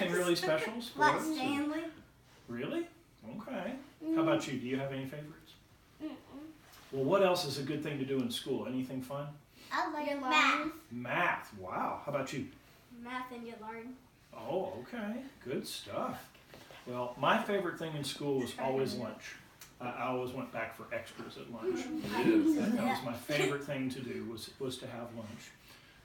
anything really special? Like Sports? Stanley. Really? Okay. How about you? Do you have any favorites? Mm-mm. Well, what else is a good thing to do in school? Anything fun? I like math. Math. Wow. How about you? Math and you learn. Oh, okay. Good stuff. Well, my favorite thing in school was always lunch. I always went back for extras at lunch. That was my favorite thing to do was to have lunch.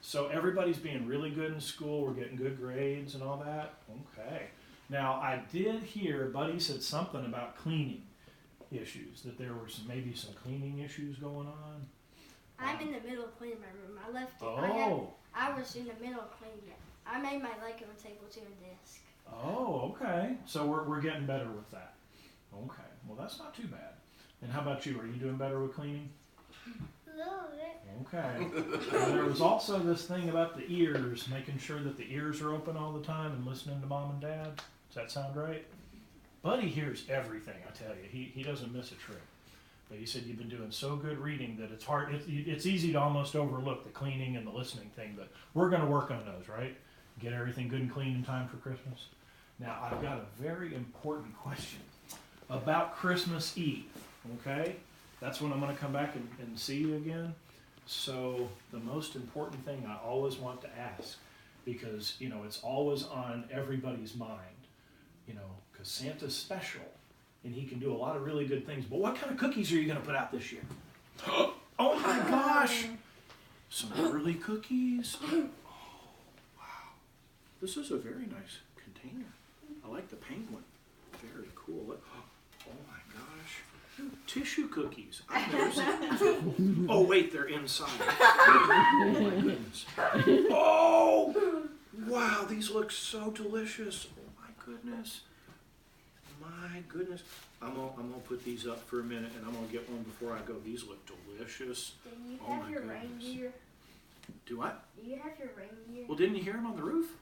So everybody's being really good in school. We're getting good grades and all that. Okay. Now, I did hear Buddy said something about cleaning issues, that there were maybe some cleaning issues going on. I'm in the middle of cleaning my room. I left it. Oh. I was in the middle of cleaning it. I made my Lego table to a desk. Oh, okay. So we're getting better with that. Okay. Well, that's not too bad. And how about you? Are you doing better with cleaning? A little bit. Okay. And there was also this thing about the ears, making sure that the ears are open all the time and listening to mom and dad. Does that sound right? Buddy hears everything, I tell you. He doesn't miss a trick. But he said you've been doing so good reading that it's hard. It's easy to almost overlook the cleaning and the listening thing, but we're going to work on those, right? Get everything good and clean in time for Christmas. Now, I've got a very important question about Christmas Eve, okay? That's when I'm going to come back and see you again. So the most important thing I always want to ask, because, you know, it's always on everybody's mind, you know, because Santa's special, and he can do a lot of really good things. But what kind of cookies are you going to put out this year? Oh my gosh! Some early cookies. Oh, wow. This is a very nice container. I like the penguin. Very cool. Oh my gosh. Tissue cookies. I've never seen. Oh wait, they're inside. Oh my goodness. Oh! Wow, these look so delicious. Oh my goodness. My goodness. I'm gonna put these up for a minute and I'm gonna get one before I go. These look delicious. Do you have your reindeer? Do what? Do you have your reindeer? Well, didn't you hear them on the roof?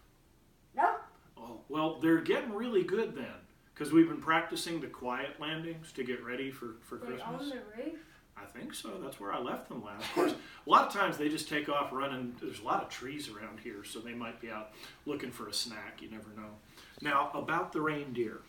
No. Oh, well, they're getting really good then. Because we've been practicing the quiet landings to get ready for Christmas. On the roof? I think so. That's where I left them last. Of course, a lot of times they just take off running. There's a lot of trees around here, so they might be out looking for a snack. You never know. Now, about the reindeer,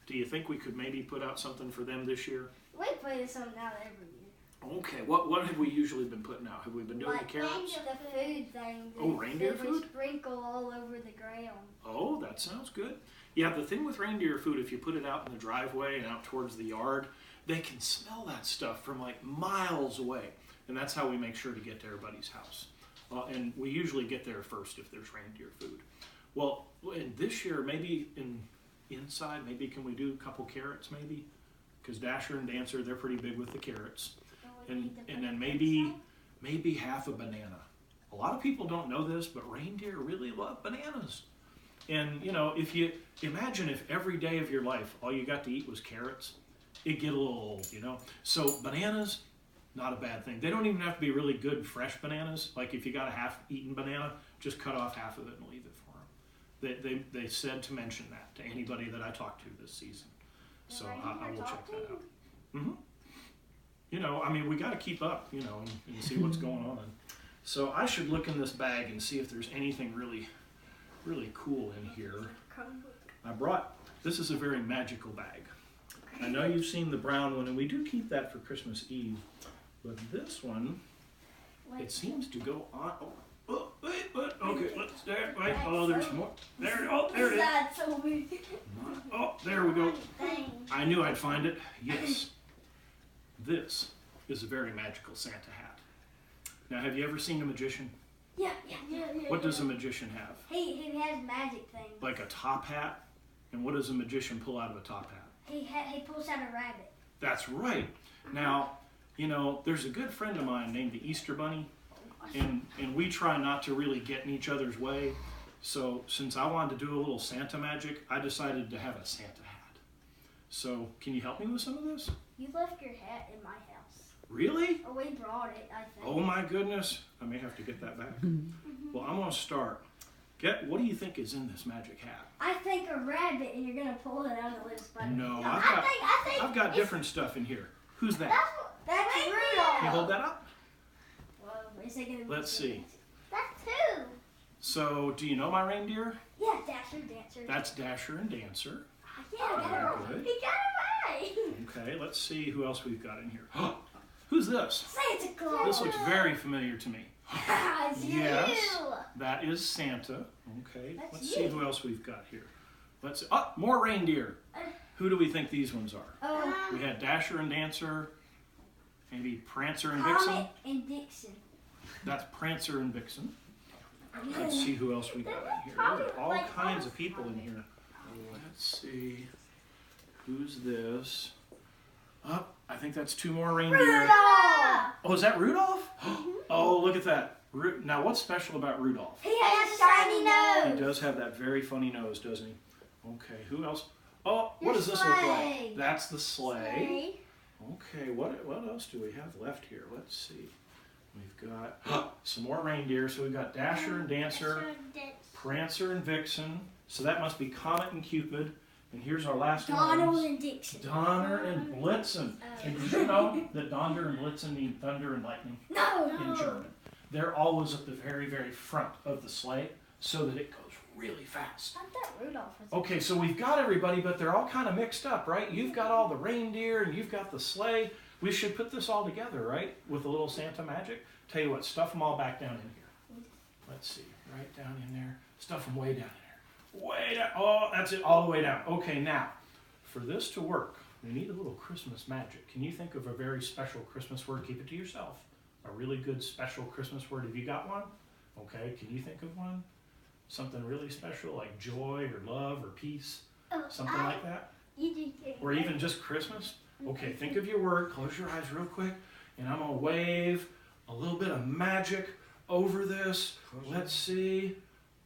do you think we could maybe put out something for them this year? We put something out every year. Okay. What have we usually been putting out? Have we been doing like the carrots? The food thing. Oh, reindeer that food? we sprinkle all over the ground. Oh, that sounds good. Yeah, the thing with reindeer food, if you put it out in the driveway and out towards the yard, they can smell that stuff from like miles away. And that's how we make sure to get to everybody's house. And we usually get there first if there's reindeer food. Well, and this year, maybe inside, maybe can we do a couple carrots maybe? Because Dasher and Dancer, they're pretty big with the carrots. And then maybe half a banana. A lot of people don't know this, but reindeer really love bananas. And, you know, if you imagine if every day of your life all you got to eat was carrots, it'd get a little old, you know. So bananas, not a bad thing. They don't even have to be really good fresh bananas. Like if you got a half-eaten banana, just cut off half of it and leave it for them. They said to mention that to anybody that I talked to this season. So I will check that out. Mm-hmm. You know, I mean, we got to keep up, you know, and see what's going on. So I should look in this bag and see if there's anything really cool in here. I brought, this is a very magical bag. I know you've seen the brown one, and we do keep that for Christmas Eve. But this one, it seems to go on. Oh, wait, okay, let's, there, wait, oh, there's more. There, oh, there it is. Oh, there we go. I knew I'd find it. Yes. This is a very magical Santa hat. Now, have you ever seen a magician? Yeah. What does a magician have? He has magic things. Like a top hat? And what does a magician pull out of a top hat? He pulls out a rabbit. That's right. Now, you know, there's a good friend of mine named the Easter Bunny, and we try not to really get in each other's way. So since I wanted to do a little Santa magic, I decided to have a Santa hat. So can you help me with some of this? You left your hat in my house. Really? Oh, we brought it, I think. Oh my goodness. I may have to get that back. Well, I'm going to start. What do you think is in this magic hat? I think a rabbit, and you're going to pull it out of its butt. No, I think I've got different stuff in here. Who's that? That's Rudolph. Can you hold that up? Well, is it going to be? Let's see. That's who? So, do you know my reindeer? Yeah, Dasher, Dancer. That's Dasher and Dancer. Yeah, I got it right. Very good. He got it right. Okay, let's see who else we've got in here. Who's this? Santa Claus. This looks very familiar to me. Yes. Yes, that is Santa. Okay, That's let's you. see who else we've got here. Let's see. Oh, more reindeer. Who do we think these ones are? We had Dasher and Dancer, maybe Prancer and Vixen. Comet and Dixon. That's Prancer and Vixen. Let's see who else we got in here. There are all kinds of people in here. Let's see. Who's this? Oh, I think that's two more reindeer. Rudolph. Oh, is that Rudolph? Oh, look at that. Now, what's special about Rudolph? He has a shiny nose. He does have that very funny nose, doesn't he? Okay, who else? Oh, what Your does this look like? sleigh. That's the sleigh. Okay, what else do we have left here? Let's see. We've got some more reindeer. So we've got Dasher and Dancer, Prancer and Vixen. So that must be Comet and Cupid. And here's our last Donald one. and Dixon. Donner and Blitzen. And did you know that Donner and Blitzen mean thunder and lightning No. in German? They're always at the very, very front of the sleigh so that it goes really fast. I thought Rudolph was. Okay, so we've got everybody, but they're all kind of mixed up, right? You've got all the reindeer and you've got the sleigh. We should put this all together, right? With a little Santa magic. Tell you what, stuff them all back down in here. Let's see, right down in there. Stuff them way down in there. Way down. Oh, that's it, all the way down. Okay, now, for this to work, we need a little Christmas magic. Can you think of a very special Christmas word? Keep it to yourself. A really good special Christmas word. Have you got one? Okay, can you think of one? Something really special like joy or love or peace? Something like that? Or even just Christmas? Okay, think of your word. Close your eyes real quick. And I'm going to wave a little bit of magic over this. Let's see.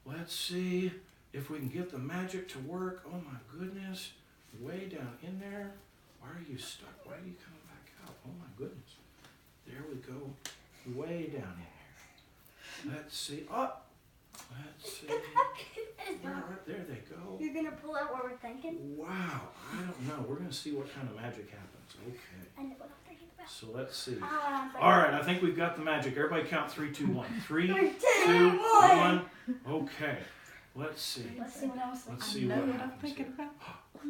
Let's see if we can get the magic to work. Oh my goodness. Way down in there. Why are you stuck? Why are you coming back out? Oh my goodness. There we go. Way down in there. Let's see. Up. Let's see. There they go. You're gonna pull out what we're thinking? Wow. I don't know. We're going to see what kind of magic happens. Okay. I know what I'm thinking about. So let's see. All All right. I think we've got the magic. Everybody count 3, 2, 1. 3, 2, 2, 1. Okay. Let's see. Let's see what else. Let's see what happens here.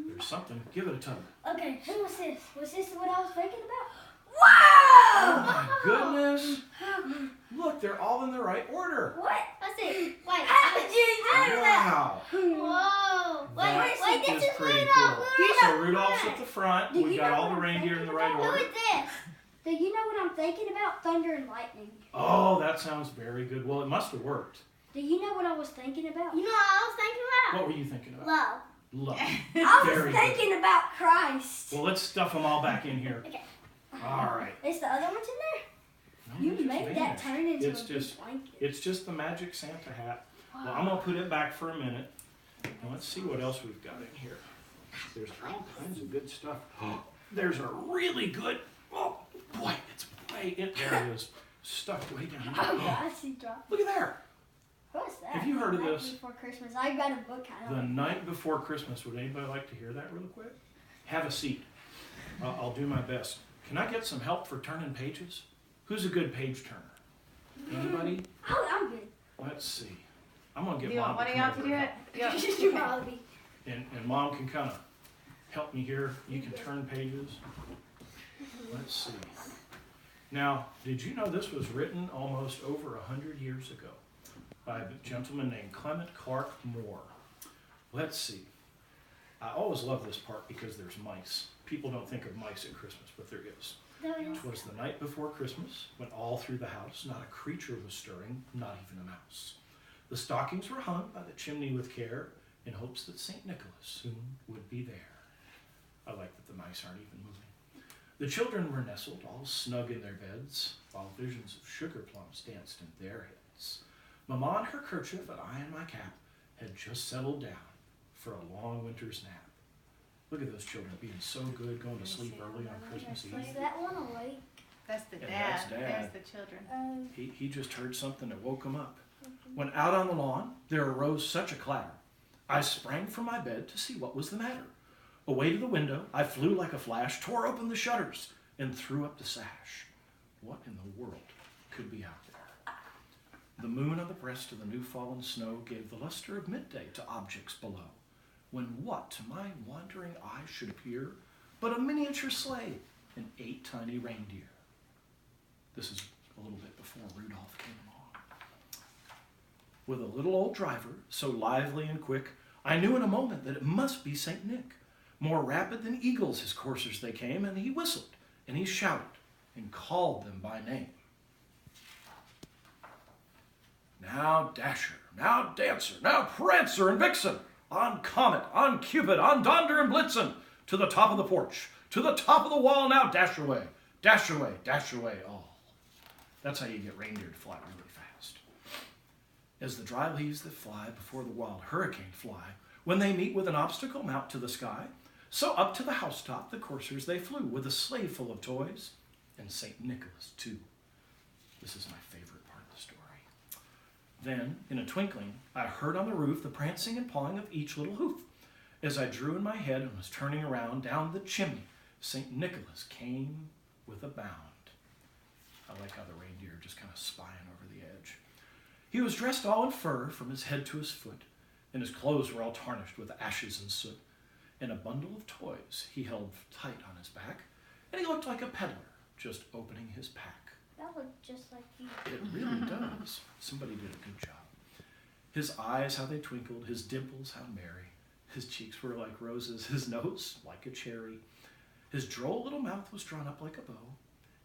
There's something. Give it a tug. Okay, who was this? Was this what I was thinking about? Oh Wow! my goodness. Look, they're all in the right order. What? Let's see. Wait. How did you do that? Wow. Whoa! Wait, That this is is pretty Rudolph. cool. So Rudolph's at the front. Do We you got know all what the I'm reindeer in the thinking right about? order. Who is this? Do you know what I'm thinking about? Thunder and lightning. Oh, that sounds very good. Well, it must have worked. Do you know what I was thinking about? You know what I was thinking What were you thinking about? Love. Love. I Very was good. thinking about Christ. Well, let's stuff them all back in here. Okay. All right. Is the other ones in there? No, You they're just made that vanished. turn into It's a just- big blanket. It's just the magic Santa hat. Well, I'm going to put it back for a minute. And let's see what else we've got in here. There's all kinds of good stuff. There's a really good, oh boy, it's way in there. It is stuffed way down Oh, there. gosh, he dropped. Look at there. What's that? Have you heard of Night this? Before Christmas. I got a book kind The of. night before Christmas. Would anybody like to hear that real quick? Have a seat. I'll do my best. Can I get some help for turning pages? Who's a good page turner? Anybody? Oh, I'm good. Let's see. I'm going to Do get you Mom want one to of come y'all to over do and it? help. Yeah. You probably. And Mom can kind of help me here. You can turn pages. Let's see. Now, did you know this was written almost over 100 years ago by a gentleman named Clement Clark Moore? Let's see. I always love this part because there's mice. People don't think of mice at Christmas, but there is. It was the night before Christmas, when all through the house not a creature was stirring, not even a mouse. The stockings were hung by the chimney with care, in hopes that St. Nicholas soon would be there. I like that the mice aren't even moving. The children were nestled all snug in their beds, while visions of sugar plums danced in their heads. Mamma in her kerchief and I in my cap had just settled down for a long winter's nap. Look at those children being so good, going to sleep early on Christmas Is Eve. that one awake? That's the Yeah, dad. that's Dad. There's the children. He just heard something that woke him up. When out on the lawn, there arose such a clatter. I sprang from my bed to see what was the matter. Away to the window, I flew like a flash, tore open the shutters, and threw up the sash. What in the world could be out there? The moon on the breast of the new-fallen snow gave the luster of midday to objects below, when what to my wandering eye should appear but a miniature sleigh and 8 tiny reindeer. This is a little bit before Rudolph came along. With a little old driver, so lively and quick, I knew in a moment that it must be St. Nick. More rapid than eagles his coursers they came, and he whistled, and he shouted, and called them by name. Now Dasher, now Dancer, now Prancer and Vixen, on Comet, on Cupid, on Donder and Blitzen, to the top of the porch, to the top of the wall, now dash away, all. That's how you get reindeer to fly really fast. As the dry leaves that fly before the wild hurricane fly, when they meet with an obstacle, mount to the sky, so up to the housetop the coursers they flew, with a sleigh full of toys, and St. Nicholas too. This is my favorite part of the story. Then, in a twinkling, I heard on the roof the prancing and pawing of each little hoof. As I drew in my head and was turning around, down the chimney, St. Nicholas came with a bound. I like how the reindeer are just kind of spying over the edge. He was dressed all in fur from his head to his foot, and his clothes were all tarnished with ashes and soot. And a bundle of toys he held tight on his back, and he looked like a peddler just opening his pack. That looked just like you. It really does. Somebody did a good job. His eyes, how they twinkled, his dimples, how merry. His cheeks were like roses, his nose like a cherry. His droll little mouth was drawn up like a bow,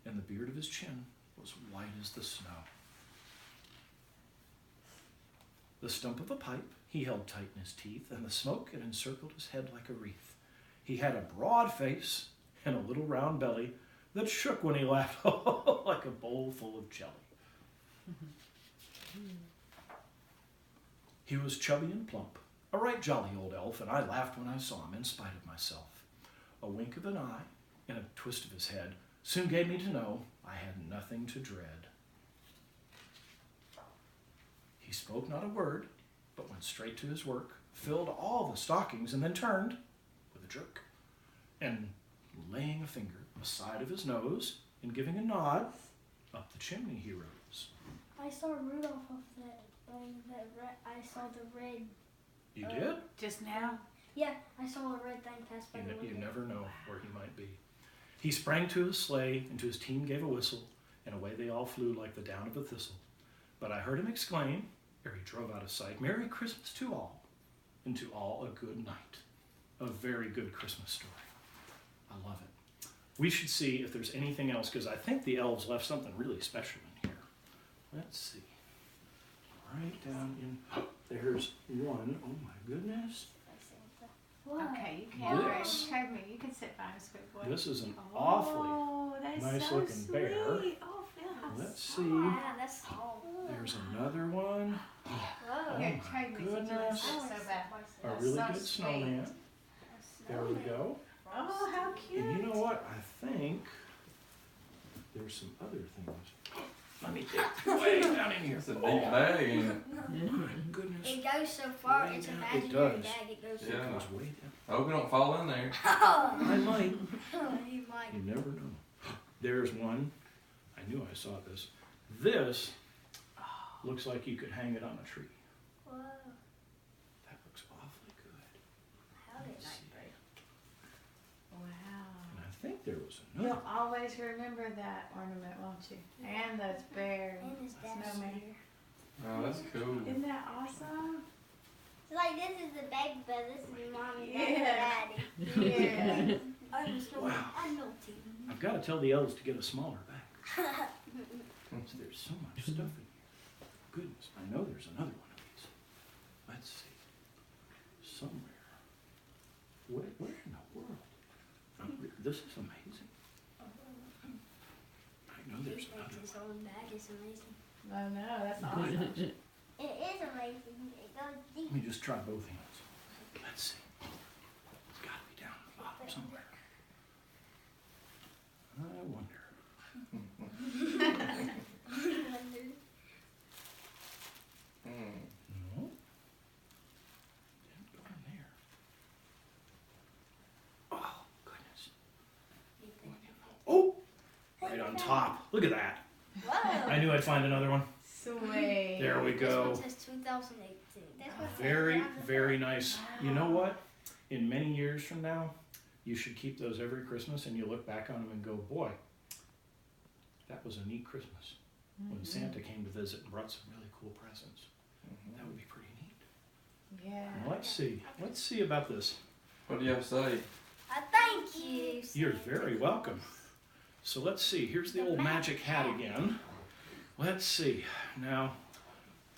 and the beard of his chin was white as the snow. The stump of a pipe he held tight in his teeth, and the smoke had encircled his head like a wreath. He had a broad face and a little round belly that shook when he laughed like a bowl full of jelly. He was chubby and plump, a right jolly old elf, and I laughed when I saw him in spite of myself. A wink of an eye and a twist of his head soon gave me to know I had nothing to dread. He spoke not a word, but went straight to his work, filled all the stockings, and then turned with a jerk, and laying a finger aside of his nose and giving a nod, up the chimney he rose. I saw Rudolph off that I saw the red. You did? Just now? Yeah, I saw a red thing pass by the window. You never know where he might be. He sprang to his sleigh, and to his team gave a whistle, and away they all flew like the down of a thistle. But I heard him exclaim, ere he drove out of sight, "Merry Christmas to all, and to all a good night." A very good Christmas story. I love it. We should see if there's anything else, because I think the elves left something really special in here. Let's see. Right down in... There's one. Oh my goodness. What? Okay, you can't. This- You can sit by us, good boy. This is an Oh, awfully that is nice so looking bear. sweet. Oh, Phil, how Let's soft. see. Yeah, that's tall. There's another one. Whoa. Oh Here, my trade me. goodness. It's so bad. A That's really so good sweet. snowman. There we go. Oh, how cute. And you know what? I think there's some other things. Let me dig way down in here. It's a deep bag, ain't it? Oh my goodness. It goes so far, it's It imaginary does. bag. It goes so Yeah. It goes way down. I hope you don't fall in there. far. I might. You might. You never know. There's one. I knew I saw this. This looks like you could hang it on a tree. Whoa. That looks awfully good. How did Let's I see. break? Wow. And I think there was another. You'll always remember that ornament, won't you? And those bears. And his dad's Snowman. here. Oh, that's cool. Isn't that awesome? It's like this is the baby bed, this is mommy, Yeah. that's daddy. Yeah. I'm so Wow. I'm naughty. I've got to tell the elves to get a smaller bag. So there's so much stuff in here. Goodness, I know there's another one of these. Let's see. Somewhere. Where in the world? This is amazing. I know there's He another thinks his one. own bag is amazing. I know, that's awesome. It is amazing. It goes deep. Let me just try both hands. Let's see. It's got to be down at the bottom somewhere. I wonder. No. Didn't go in there. Oh, goodness. Oh! Right on top. Look at that. Whoa. I knew I'd find another one. Sweet. Yay. There we This go. one says 2018. Very, very nice. You know what? In many years from now, you should keep those every Christmas and you look back on them and go, boy, that was a neat Christmas. When Santa came to visit and brought some really cool presents. That would be pretty neat. Yeah. Now, let's see. Let's see about this. What do you have to say? Thank you. You're very welcome. So let's see. Here's the old magic hat again. Let's see. Now,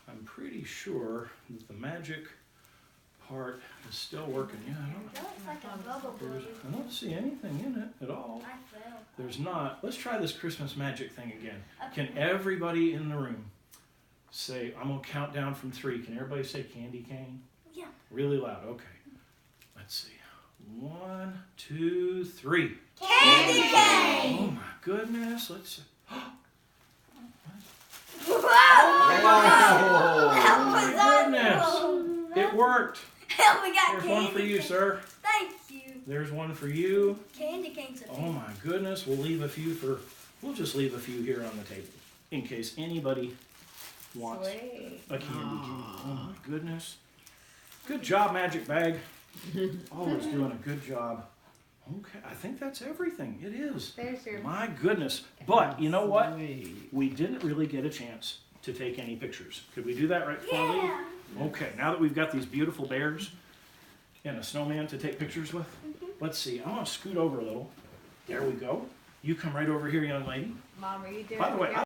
I'm pretty sure that the magic part is still working. Yeah, That looks like a bubble balloon. I don't see anything in it at all. I fell. There's not. Let's try this Christmas magic thing again. Can everybody in the room say, I'm going to count down from 3. Can everybody say candy cane? Yeah. Really loud. Okay. Let's see. 1, 2, 3. Candy cane! Oh my goodness. Let's see. Whoa! Oh my goodness. It worked. We got There's candy one for you, cane. sir. Thank you. There's one for you. Candy canes. Oh my goodness. We'll just leave a few here on the table in case anybody wants Sweet. a candy cane. Oh my goodness. Good job, Magic Bag. Always doing a good job. Okay, I think that's everything. It is. There's your. My goodness. But you know what? We didn't really get a chance to take any pictures. Could we do that right before we leave? Yeah. Okay, now that we've got these beautiful bears and a snowman to take pictures with, let's see. I'm going to scoot over a little. There we go. You come right over here, young lady. Mom, are you doing By the way, your